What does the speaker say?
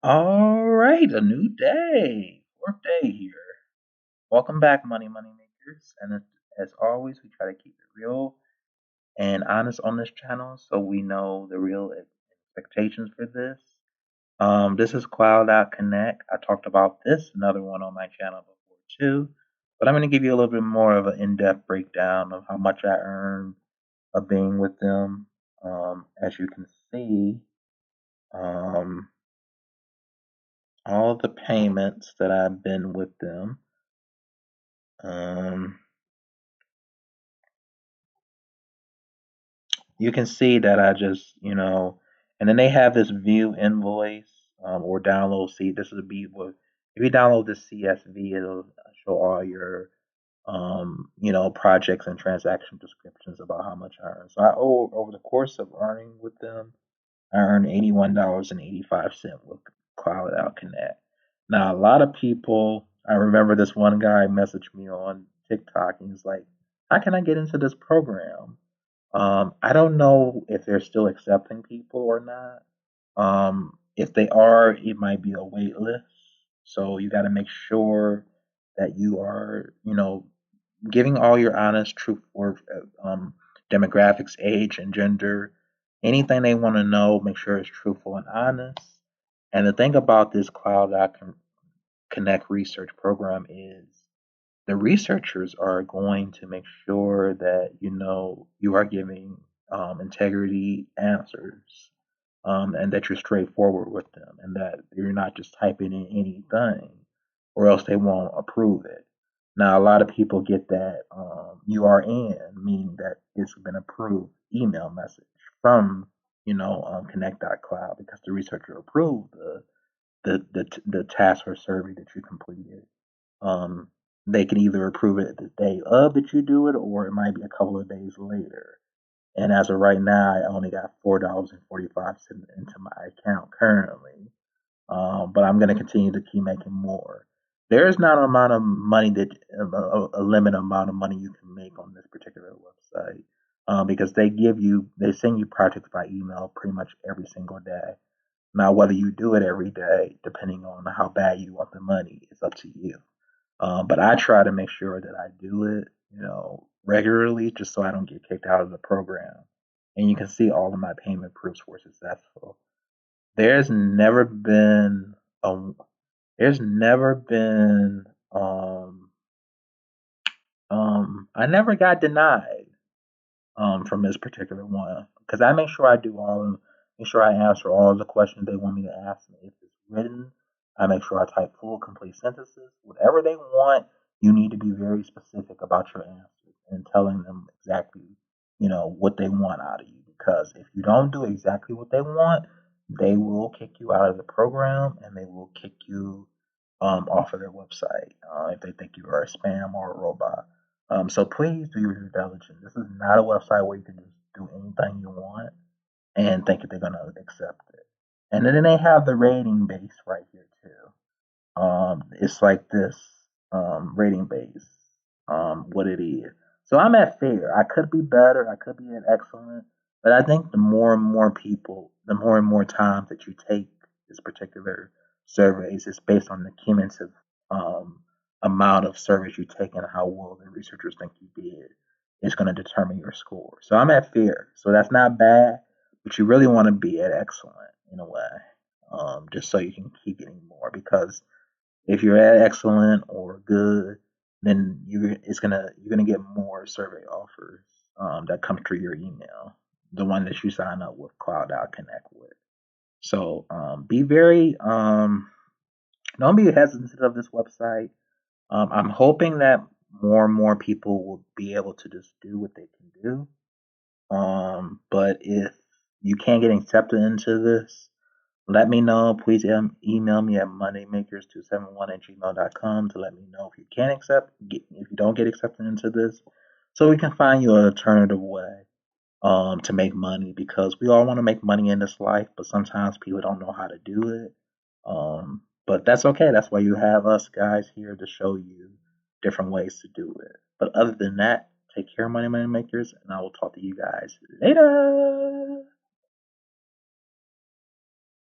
All right, a new day, fourth day here. Welcome back, money makers. And as always, we try to keep it real and honest on this channel, so we know the real expectations for this. This is Cloud Out Connect. I talked about this another one on my channel before too, but I'm going to give you a little bit more of an in-depth breakdown of how much I earned of being with them. As you can see, um, all of the payments that I've been with them. Um, you can see that I just, and then they have this view invoice or download. See, this will be what if you download this CSV, it'll show all your, projects and transaction descriptions about how much I earn. So I owe over the course of earning with them, I earned $81.85 with Cloud Out Connect. Now, a lot of people, I remember this one guy messaged me on TikTok and he's like, "How can I get into this program?" I don't know if they're still accepting people or not. If they are, it might be a wait list. So you got to make sure that you are, giving all your honest, truth, or demographics, age, and gender. Anything they want to know, make sure it's truthful and honest. And the thing about this Connect research program is the researchers are going to make sure that you are giving integrity answers, and that you're straightforward with them, and that you're not just typing in anything, or else they won't approve it. Now, a lot of people get that URN, meaning that it's been approved email message from Connect.cloud because the researcher approved the task or survey that you completed. Um, they can either approve it the day of that you do it, or it might be a couple of days later. And as of right now, I only got $4.45 into my account currently. But I'm going to continue to keep making more. There is not an amount of money that a limit amount of money you can make on this particular website, because they send you projects by email pretty much every single day. Now, whether you do it every day, depending on how bad you want the money, is up to you. But I try to make sure that I do it, regularly, just so I don't get kicked out of the program. And you can see all of my payment proofs were successful. There's never been a, there's never been, I never got denied from this particular one because I make sure make sure I answer all of the questions they want me to ask me. If it's written, I make sure I type full, complete sentences. Whatever they want, you need to be very specific about your answers and telling them exactly, what they want out of you. Because if you don't do exactly what they want, they will kick you out of the program and they will kick you off of their website if they think you are a spam or a robot. So please do your due diligence. This is not a website where you can just do anything you want and think that they're gonna accept it. And then they have the rating base right here too. It's like this rating base, what it is. So I'm at fair. I could be better. I could be at excellent. But I think the more and more times that you take this particular surveys, it's based on the cumulative um, amount of surveys you take and how well the researchers think you did. It's going to determine your score. So I'm at fair. So that's not bad, but you really want to be at excellent in a way, just so you can keep getting more because if you're at excellent or good, then you're gonna get more survey offers that come through your email, the one that you sign up with Cloud Out Connect with. So be very don't be hesitant of this website. I'm hoping that more and more people will be able to just do what they can do. But if you can't get accepted into this, let me know. Please email me at moneymakers271@gmail.com to let me know if you can if you don't get accepted into this, so we can find you an alternative way to make money because we all want to make money in this life, but sometimes people don't know how to do it. But that's okay. That's why you have us guys here to show you different ways to do it. But other than that, take care, money makers, and I will talk to you guys later.